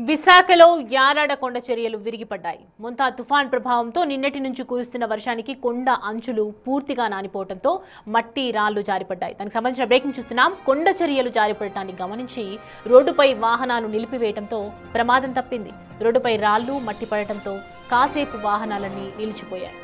విశాఖలో యారాడ కొండ చర్యలు విరిగిపడ్డాయి. మొంతా తుఫాన్ ప్రభావంతో నిన్నటి నుంచి కురుస్తున్న వర్షానికి కొండ అంచులు పూర్తిగా నానిపోవడంతో మట్టి రాళ్లు జారిపడ్డాయి. దానికి సంబంధించిన బ్రేకింగ్ చూస్తున్నాం. కొండ చర్యలు జారిపడటాన్ని గమనించి రోడ్డుపై వాహనాలు నిలిపివేయడంతో ప్రమాదం తప్పింది. రోడ్డుపై రాళ్లు మట్టి పడటంతో కాసేపు వాహనాలన్నీ నిలిచిపోయాయి.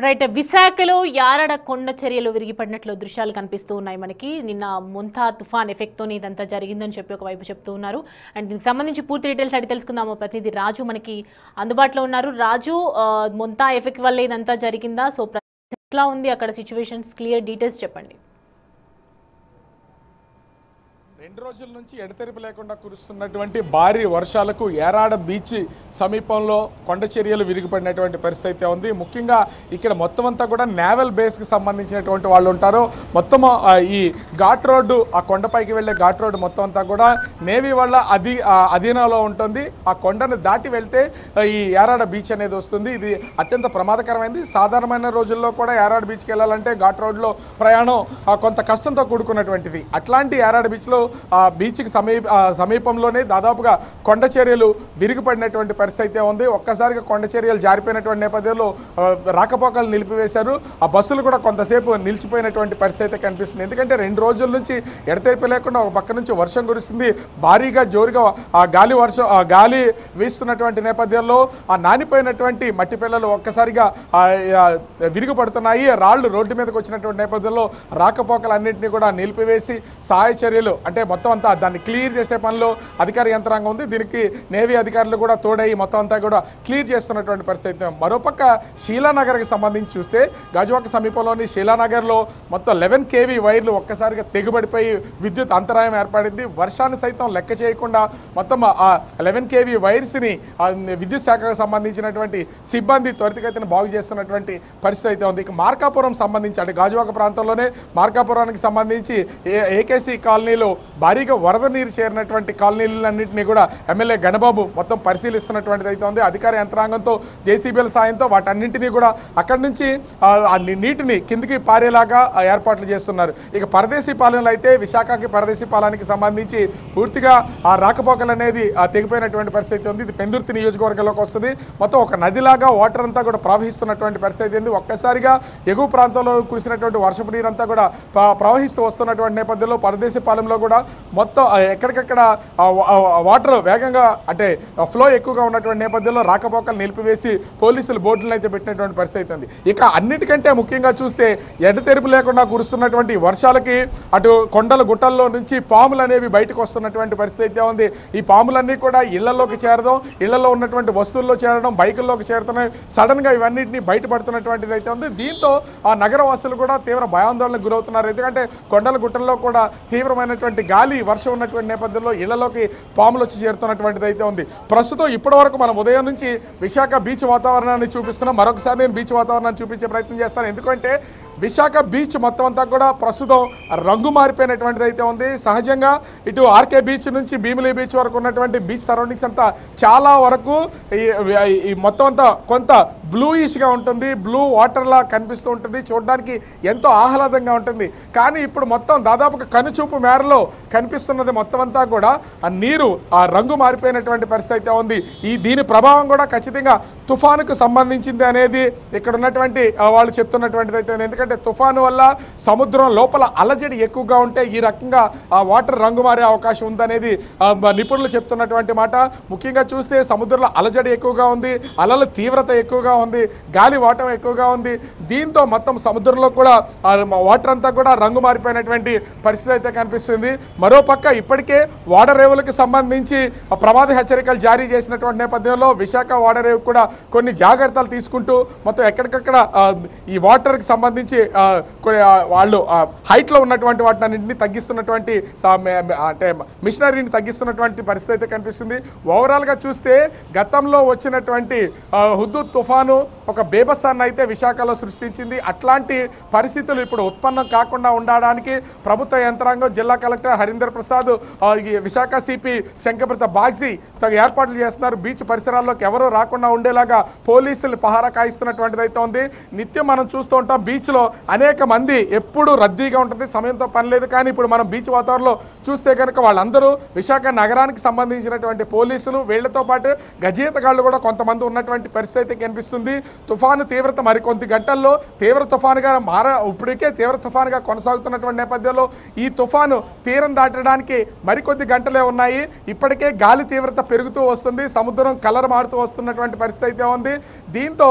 రైట్, విశాఖలో యారడ కొండ చర్యలు విరిగిపడినట్లు దృశ్యాలు కనిపిస్తూ ఉన్నాయి మనకి. నిన్న మొంతా తుఫాన్ ఎఫెక్ట్తో ఇదంతా జరిగిందని చెప్పి ఒకవైపు చెప్తూ ఉన్నారు. అండ్ దీనికి సంబంధించి పూర్తి డీటెయిల్స్ అడిగి తెలుసుకుందాము. ప్రతినిధి రాజు మనకి అందుబాటులో ఉన్నారు. రాజు, మొంతా ఎఫెక్ట్ వల్ల ఇదంతా జరిగిందా? సో ఎట్లా ఉంది అక్కడ సిచ్యువేషన్స్? క్లియర్ డీటెయిల్స్ చెప్పండి. 2 రోజుల నుంచి ఎడతెరిపి లేకుండా కురుస్తున్నటువంటి భారీ వర్షాలకు యారాడ బీచ్ సమీపంలో కొండ చర్యలు విరిగిపడినటువంటి పరిస్థితి అయితే ఉంది. ముఖ్యంగా ఇక్కడ మొత్తం అంతా కూడా నేవల్ బేస్కి సంబంధించినటువంటి వాళ్ళు ఉంటారు. మొత్తం ఈ ఘాట్ రోడ్డు, ఆ కొండపైకి వెళ్ళే ఘాట్ రోడ్డు మొత్తం అంతా కూడా నేవీ వాళ్ళ అధీనంలో ఉంటుంది. ఆ కొండను దాటి వెళ్తే ఈ యారాడ బీచ్ అనేది వస్తుంది. ఇది అత్యంత ప్రమాదకరమైనది. సాధారణమైన రోజుల్లో కూడా యారాడ బీచ్కి వెళ్ళాలంటే ఘాట్ రోడ్లో ప్రయాణం కొంత కష్టంతో కూడుకున్నటువంటిది. అట్లాంటి యారాడ బీచ్లో బీచ్కి సమీపంలోనే దాదాపుగా కొండ చర్యలు విరిగిపడినటువంటి పరిస్థితి అయితే ఉంది. ఒక్కసారిగా కొండ చర్యలు జారిపోయినటువంటి నేపథ్యంలో రాకపోకలు నిలిపివేశారు. ఆ బస్సులు కూడా కొంతసేపు నిలిచిపోయినటువంటి పరిస్థితి అయితే కనిపిస్తుంది. ఎందుకంటే 2 రోజుల నుంచి ఎడతెరిపి లేకుండా ఒక పక్క నుంచి వర్షం కురుస్తుంది. భారీగా జోరుగా గాలి వీస్తున్నటువంటి నేపథ్యంలో ఆ నానిపోయినటువంటి మట్టి పిల్లలు ఒక్కసారిగా విరిగిపడుతున్నాయి. రాళ్లు రోడ్డు మీదకి వచ్చినటువంటి నేపథ్యంలో రాకపోకలన్నింటినీ కూడా నిలిపివేసి సహాయ చర్యలు అంటే మొత్తం అంతా దాన్ని క్లియర్ చేసే పనిలో అధికార యంత్రాంగం ఉంది. దీనికి నేవీ అధికారులు కూడా తోడయి మొత్తం అంతా కూడా క్లియర్ చేస్తున్నటువంటి పరిస్థితి. మరోపక్క శీలానగర్కి సంబంధించి చూస్తే గాజువాక సమీపంలోని శీలానగర్లో మొత్తం 11 kV వైర్లు ఒక్కసారిగా తెగుబడిపోయి విద్యుత్ అంతరాయం ఏర్పడింది. వర్షాన్ని సైతం లెక్క చేయకుండా మొత్తం ఆ 11 kV వైర్స్ని విద్యుత్ శాఖకు సంబంధించినటువంటి సిబ్బంది త్వరితగతిన బాగు చేస్తున్నటువంటి పరిస్థితి అయితే ఉంది. ఇక మార్కాపురం సంబంధించి అంటే గాజువాక ప్రాంతంలోనే మార్కాపురానికి సంబంధించి ఏకేసీ కాలనీలో భారీగా వరద నీరు చేరినటువంటి కాలనీలన్నింటినీ కూడా ఎమ్మెల్యే గణబాబు మొత్తం పరిశీలిస్తున్నటువంటిది అయితే ఉంది. అధికార యంత్రాంగంతో జేసీబీల సాయంతో వాటన్నింటినీ కూడా అక్కడి నుంచి నీటిని కిందికి పారేలాగా ఏర్పాట్లు చేస్తున్నారు. ఇక పరదేశీ పాలనలో అయితే విశాఖకి పరదేశీ పాలనకి సంబంధించి పూర్తిగా ఆ రాకపోకలు అనేది తెగిపోయినటువంటి పరిస్థితి ఉంది. ఇది పెందుర్తి నియోజకవర్గంలోకి వస్తుంది. మొత్తం ఒక నదిలాగా వాటర్ అంతా కూడా ప్రవహిస్తున్నటువంటి పరిస్థితి ఉంది. ఒక్కసారిగా ఎగువ ప్రాంతంలో కురిసినటువంటి వర్షపు నీరంతా కూడా ప్రవహిస్తూ వస్తున్నటువంటి నేపథ్యంలో పరదేశీ పాలెంలో కూడా మొత్తం ఎక్కడికక్కడ వాటర్ వేగంగా అంటే ఫ్లో ఎక్కువగా ఉన్నటువంటి నేపథ్యంలో రాకపోకలు నిలిపివేసి పోలీసులు బోర్డులను అయితే పెట్టినటువంటి పరిస్థితి ఉంది. ఇక అన్నిటికంటే ముఖ్యంగా చూస్తే ఎడతెరిపి లేకుండా కురుస్తున్నటువంటి వర్షాలకి అటు కొండల గుట్టల్లో నుంచి పాములు అనేవి బయటకు వస్తున్నటువంటి పరిస్థితి అయితే ఉంది. ఈ పాములన్నీ కూడా ఇళ్లలోకి చేరడం, ఇళ్లలో ఉన్నటువంటి వస్తువుల్లో చేరడం, బైకుల్లోకి చేరుతున్నాయి. సడన్గా ఇవన్నింటినీ బయటపడుతున్నటువంటిది అయితే ఉంది. దీంతో ఆ నగరవాసులు కూడా తీవ్ర భయాందోళనకు గురవుతున్నారు. ఎందుకంటే కొండల గుట్టల్లో కూడా తీవ్రమైనటువంటి గాలి వర్షం ఉన్నటువంటి నేపథ్యంలో ఇళ్లలోకి పాములు వచ్చి చేరుతున్నటువంటిది అయితే ఉంది. ప్రస్తుతం ఇప్పటి వరకు మనం ఉదయం నుంచి విశాఖ బీచ్ వాతావరణాన్ని చూపిస్తున్నాం. మరొకసారి నేను బీచ్ వాతావరణాన్ని చూపించే ప్రయత్నం చేస్తాను. ఎందుకంటే విశాఖ బీచ్ మొత్తం అంతా కూడా ప్రస్తుతం రంగు మారిపోయినటువంటిది అయితే ఉంది. సహజంగా ఇటు ఆర్కే బీచ్ నుంచి భీమిలి బీచ్ వరకు ఉన్నటువంటి బీచ్ సరౌండింగ్స్ అంతా చాలా వరకు ఈ మొత్తం అంతా కొంత బ్లూయిష్గా ఉంటుంది. బ్లూ వాటర్లా కనిపిస్తూ ఉంటుంది. చూడడానికి ఎంతో ఆహ్లాదంగా ఉంటుంది. కానీ ఇప్పుడు మొత్తం దాదాపుగా కనుచూపు మేరలో కనిపిస్తున్నది మొత్తం అంతా కూడా ఆ నీరు ఆ రంగు మారిపోయినటువంటి పరిస్థితి అయితే ఉంది. దీని ప్రభావం కూడా ఖచ్చితంగా తుఫానుకు సంబంధించింది అనేది ఇక్కడ ఉన్నటువంటి వాళ్ళు చెప్తున్నటువంటిది అయితే ఉంది. ఎందుకంటే తుఫాను వల్ల సముద్రం లోపల అలజడి ఎక్కువగా ఉంటే ఈ రకంగా ఆ వాటర్ రంగు మారే అవకాశం ఉందనేది నిపుణులు చెప్తున్నటువంటి మాట. ముఖ్యంగా చూస్తే సముద్రంలో అలజడి ఎక్కువగా ఉంది, అలల తీవ్రత ఎక్కువగా ఉంది, గాలి వాటం ఎక్కువగా ఉంది. దీంతో మొత్తం సముద్రంలో కూడా వాటర్ అంతా కూడా రంగు మారిపోయినటువంటి పరిస్థితి అయితే కనిపిస్తుంది. మరోపక్క ఇప్పటికే ఓడరేవులకు సంబంధించి ప్రమాద హెచ్చరికలు జారీ చేసినటువంటి నేపథ్యంలో విశాఖ ఓడరేవు కూడా కొన్ని జాగ్రత్తలు తీసుకుంటూ మొత్తం ఎక్కడికక్కడ ఈ వాటర్కి సంబంధించి వాళ్ళు హైట్లో ఉన్నటువంటి వాటిని అన్నింటినీ తగ్గిస్తున్నటువంటి అంటే మిషనరీని తగ్గిస్తున్నటువంటి పరిస్థితి అయితే కనిపిస్తుంది. ఓవరాల్గా చూస్తే గతంలో వచ్చినటువంటి హుద్దూద్ తుఫాను ఒక బేబస్సాన్ని అయితే విశాఖలో సృష్టించింది. అట్లాంటి పరిస్థితులు ఇప్పుడు ఉత్పన్నం కాకుండా ఉండడానికి ప్రభుత్వ యంత్రాంగం, జిల్లా కలెక్టర్ హరీందర్ ప్రసాద్, విశాఖ సిపి శంకరప్రత బాగ్జీ తగు ఏర్పాట్లు చేస్తున్నారు. బీచ్ పరిసరాల్లోకి ఎవరూ రాకుండా ఉండేలాగా పోలీసులు పహారా కాయిస్తున్నటువంటిది అయితే ఉంది. నిత్యం మనం చూస్తూ ఉంటాం బీచ్లో అనేక మంది, ఎప్పుడు రద్దీగా ఉంటుంది, సమయంతో పని లేదు. కానీ ఇప్పుడు మనం బీచ్ వాతావరణంలో చూస్తే కనుక వాళ్ళందరూ విశాఖ నగరానికి సంబంధించినటువంటి పోలీసులు, వీళ్లతో పాటు గజేతగాళ్లు కూడా కొంతమంది ఉన్నటువంటి పరిస్థితి అయితే కనిపిస్తుంది. తుఫాను తీవ్రత మరికొద్ది గంటల్లో తీవ్ర తుఫానుగా ఇప్పటికే తీవ్ర తుఫానుగా కొనసాగుతున్నటువంటి నేపథ్యంలో ఈ తుఫాను తీరం దాటడానికి మరికొద్ది గంటలే ఉన్నాయి. ఇప్పటికే గాలి తీవ్రత పెరుగుతూ వస్తుంది, సముద్రం కలర్ మారుతూ వస్తున్నటువంటి పరిస్థితి అయితే ఉంది. దీంతో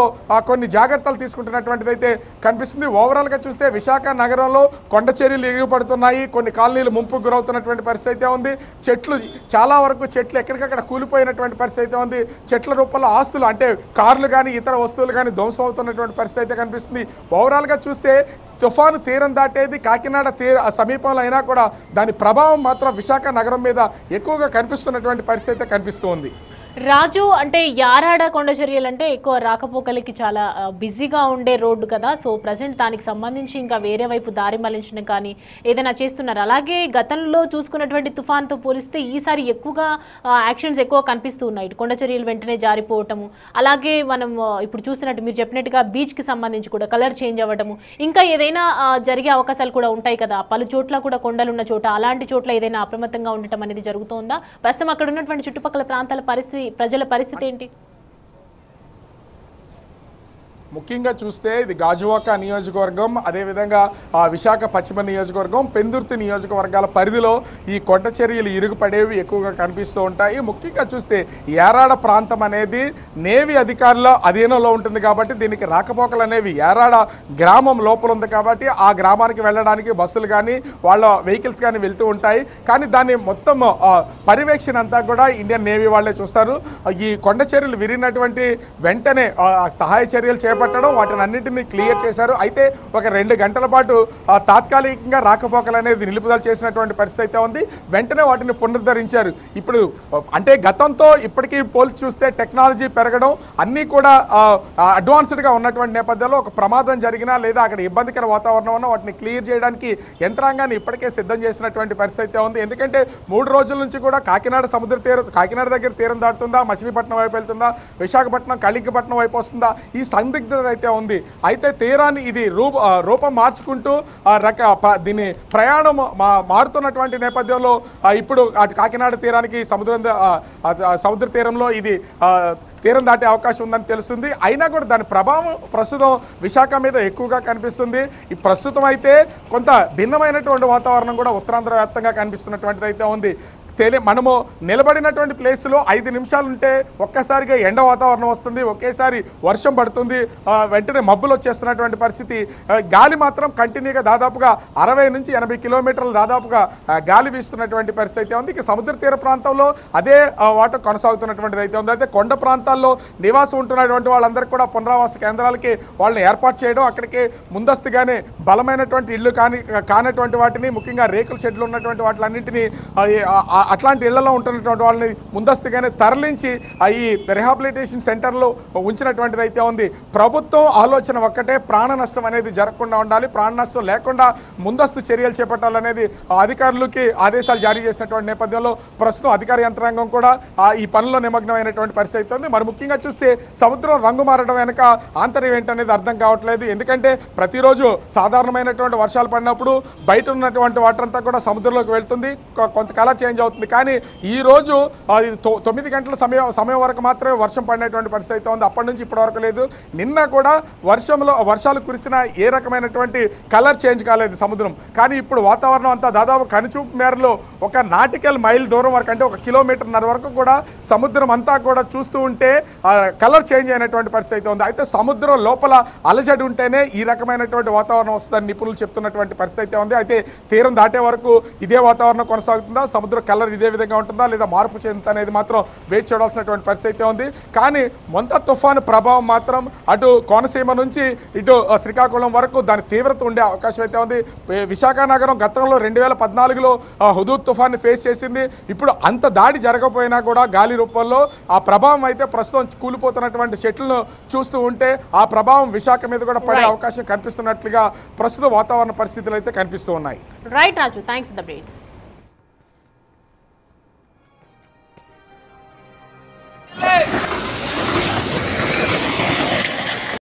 కొన్ని జాగ్రత్తలు తీసుకుంటున్నటువంటిది అయితే కనిపిస్తుంది. ఓవరాల్గా చూస్తే విశాఖ నగరంలో కొండ చర్యలు ఎగిరిపడుతున్నాయి, కొన్ని కాలనీలు ముంపుకు గురవుతున్నటువంటి పరిస్థితి అయితే ఉంది. చెట్లు చాలా వరకు చెట్లు ఎక్కడికక్కడ కూలిపోయినటువంటి పరిస్థితి అయితే ఉంది. చెట్ల రూపంలో ఆస్తులు అంటే కార్లు కానీ ఇతర వస్తువులు కానీ ధ్వంసం అవుతున్నటువంటి పరిస్థితి అయితే కనిపిస్తుంది. ఓవరాల్గా చూస్తే తుఫాను తీరం దాటేది కాకినాడ సమీపంలో అయినా కూడా దాని ప్రభావం మాత్రం విశాఖ నగరం మీద ఎక్కువగా కనిపిస్తున్నటువంటి పరిస్థితి అయితే కనిపిస్తూ ఉంది. రాజు, అంటే యారాడ కొండ చర్యలు అంటే ఎక్కువ రాకపోకలకి చాలా బిజీగా ఉండే రోడ్డు కదా, సో ప్రజెంట్ దానికి సంబంధించి ఇంకా వేరే వైపు దారి మళ్లించడం కానీ ఏదైనా చేస్తున్నారు. అలాగే గతంలో చూసుకున్నటువంటి తుఫాన్తో పోలిస్తే ఈసారి ఎక్కువగా యాక్షన్స్ ఎక్కువ కనిపిస్తూ ఉన్నాయి. కొండ చర్యలు వెంటనే జారిపోవటము, అలాగే మనం ఇప్పుడు చూసినట్టు మీరు చెప్పినట్టుగా బీచ్కి సంబంధించి కూడా కలర్ చేంజ్ అవ్వటము, ఇంకా ఏదైనా జరిగే అవకాశాలు కూడా ఉంటాయి కదా. పలు చోట్ల కూడా కొండలున్న చోట అలాంటి చోట్ల ఏదైనా అప్రమత్తంగా ఉండటం అనేది జరుగుతుందా? ప్రస్తుతం అక్కడ ఉన్నటువంటి చుట్టుపక్కల ప్రాంతాల పరిస్థితి, ప్రజల పరిస్థితి ఏంటి? ముఖ్యంగా చూస్తే ఇది గాజువాక నియోజకవర్గం, అదేవిధంగా విశాఖ పశ్చిమ నియోజకవర్గం, పెందుర్తి నియోజకవర్గాల పరిధిలో ఈ కొండ చర్యలు ఇరుగుపడేవి ఎక్కువగా కనిపిస్తూ ఉంటాయి. ముఖ్యంగా చూస్తే యారాడ ప్రాంతం అనేది నేవీ అధికారుల అధీనంలో ఉంటుంది కాబట్టి దీనికి రాకపోకలు అనేవి యారాడ గ్రామం లోపల ఉంది కాబట్టి ఆ గ్రామానికి వెళ్ళడానికి బస్సులు కానీ వాళ్ళ వెహికల్స్ కానీ వెళ్తూ ఉంటాయి. కానీ దాన్ని మొత్తం పర్యవేక్షణ అంతా కూడా ఇండియన్ నేవీ వాళ్ళే చూస్తారు. ఈ కొండ చర్యలు విరిగినటువంటి వెంటనే సహాయ చర్యలు చేపట్టారు, వాటిని అన్నింటినీ క్లియర్ చేశారు. అయితే ఒక 2 గంటల పాటు తాత్కాలికంగా రాకపోకలు అనేది నిలుపుదల చేసినటువంటి పరిస్థితి అయితే ఉంది. వెంటనే వాటిని పునరుద్ధరించారు. ఇప్పుడు అంటే గతంతో ఇప్పటికీ పోల్చి చూస్తే టెక్నాలజీ పెరగడం, అన్నీ కూడా అడ్వాన్స్డ్గా ఉన్నటువంటి నేపథ్యంలో ఒక ప్రమాదం జరిగినా లేదా అక్కడ ఇబ్బందికర వాతావరణం ఉన్నా వాటిని క్లియర్ చేయడానికి యంత్రాంగాన్ని ఇప్పటికే సిద్ధం చేసినటువంటి పరిస్థితి అయితే ఉంది. ఎందుకంటే 3 రోజుల నుంచి కూడా కాకినాడ దగ్గర తీరం దాటుతుందా, మచిలీపట్నం వైపు వెళ్తుందా, విశాఖపట్నం కళింగపట్నం వైపు వస్తుందా, ఈ సందిగ్ధ అయితే ఉంది. అయితే తీరాన్ని ఇది రూపం మార్చుకుంటూ దీని ప్రయాణం మారుతున్నటువంటి నేపథ్యంలో ఇప్పుడు అటు కాకినాడ తీరానికి సముద్ర తీరంలో ఇది తీరం దాటే అవకాశం ఉందని తెలుస్తుంది. అయినా కూడా దాని ప్రభావం ప్రస్తుతం విశాఖ మీద ఎక్కువగా కనిపిస్తుంది. ఈ ప్రస్తుతం అయితే కొంత భిన్నమైనటువంటి వాతావరణం కూడా ఉత్తరాంధ్ర వ్యాప్తంగా కనిపిస్తున్నటువంటిది అయితే ఉంది. మనము నిలబడినటువంటి ప్లేస్లో 5 నిమిషాలు ఉంటే ఒక్కసారిగా ఎండ వాతావరణం వస్తుంది, ఒకేసారి వర్షం పడుతుంది, వెంటనే మబ్బులు వచ్చేస్తున్నటువంటి పరిస్థితి. గాలి మాత్రం కంటిన్యూగా దాదాపుగా 60 నుంచి 80 కిలోమీటర్లు దాదాపుగా గాలి వీస్తున్నటువంటి పరిస్థితి ఉంది. ఇక సముద్ర తీర ప్రాంతంలో అదే వాటర్ కొనసాగుతున్నటువంటిది అయితే ఉంది. అయితే కొండ ప్రాంతాల్లో నివాసం ఉంటున్నటువంటి వాళ్ళందరికీ కూడా పునరావాస కేంద్రాలకి వాళ్ళని ఏర్పాటు చేయడం, అక్కడికి ముందస్తుగానే బలమైనటువంటి ఇళ్ళు కానటువంటి వాటిని, ముఖ్యంగా రేకుల షెడ్లు ఉన్నటువంటి వాటిలన్నింటినీ అట్లాంటి ఇళ్లలో ఉంటున్నటువంటి వాళ్ళని ముందస్తుగానే తరలించి ఈ రిహాబిలిటేషన్ సెంటర్లో ఉంచినటువంటిది అయితే ఉంది. ప్రభుత్వం ఆలోచన ఒక్కటే, ప్రాణ నష్టం అనేది జరగకుండా ఉండాలి, ప్రాణ నష్టం లేకుండా ముందస్తు చర్యలు చేపట్టాలనేది అధికారులకి ఆదేశాలు జారీ చేసినటువంటి నేపథ్యంలో ప్రస్తుతం అధికార యంత్రాంగం కూడా ఈ పనిలో నిమగ్నమైనటువంటి పరిస్థితి ఉంది. మరి ముఖ్యంగా చూస్తే సముద్రం రంగు మారడం వెనక ఆంతర్యం ఏంటనేది అర్థం కావట్లేదు. ఎందుకంటే ప్రతిరోజు సాధారణమైనటువంటి వర్షాలు పడినప్పుడు బయట ఉన్నటువంటి వాటర్ అంతా కూడా సముద్రంలోకి వెళ్తుంది, కొంత కలర్ చేంజ్ అవుతుంది. అవుతుంది. కానీ ఈ రోజు 9 గంటల సమయం వరకు మాత్రమే వర్షం పడినటువంటి పరిస్థితి అయితే ఉంది. అప్పటి నుంచి ఇప్పటి వరకు లేదు. నిన్న కూడా వర్షాలు కురిసిన ఏ రకమైనటువంటి కలర్ చేంజ్ కాలేదు సముద్రం. కానీ ఇప్పుడు వాతావరణం అంతా దాదాపు కనుచూపు మేరలో ఒక నాటికల్ మైల్ దూరం వరకు, అంటే 1.5 కిలోమీటర్ల వరకు కూడా సముద్రం అంతా కూడా చూస్తూ ఉంటే కలర్ చేంజ్ అయినటువంటి పరిస్థితి అయితే ఉంది. అయితే సముద్రం లోపల అలజడి ఉంటేనే ఈ రకమైనటువంటి వాతావరణం వస్తుందని నిపుణులు చెప్తున్నటువంటి పరిస్థితి అయితే ఉంది. అయితే తీరం దాటే వరకు ఇదే వాతావరణం కొనసాగుతుందా, సముద్ర కలర్ ఇదే విధంగా ఉంటుందా లేదా మార్పు చెందుతా అనేది మాత్రం వేచి చూడాల్సినటువంటి పరిస్థితి అయితే ఉంది. కానీ మొంతా తుఫాను ప్రభావం మాత్రం అటు కోనసీమ నుంచి ఇటు శ్రీకాకుళం వరకు దాని తీవ్రత ఉండే అవకాశం అయితే ఉంది. విశాఖ నగరం గతంలో 2014లో హుదూద్ తుఫాన్ని ఫేస్ చేసింది. ఇప్పుడు అంత దాడి జరగకపోయినా కూడా గాలి రూపంలో ఆ ప్రభావం అయితే ప్రస్తుతం కూలిపోతున్నటువంటి చెట్లను చూస్తూ ఉంటే ఆ ప్రభావం విశాఖ మీద కూడా పడే అవకాశం కనిపిస్తున్నట్లుగా ప్రస్తుత వాతావరణ పరిస్థితులు అయితే కనిపిస్తూ ఉన్నాయి. Right Raju, thanks for the updates.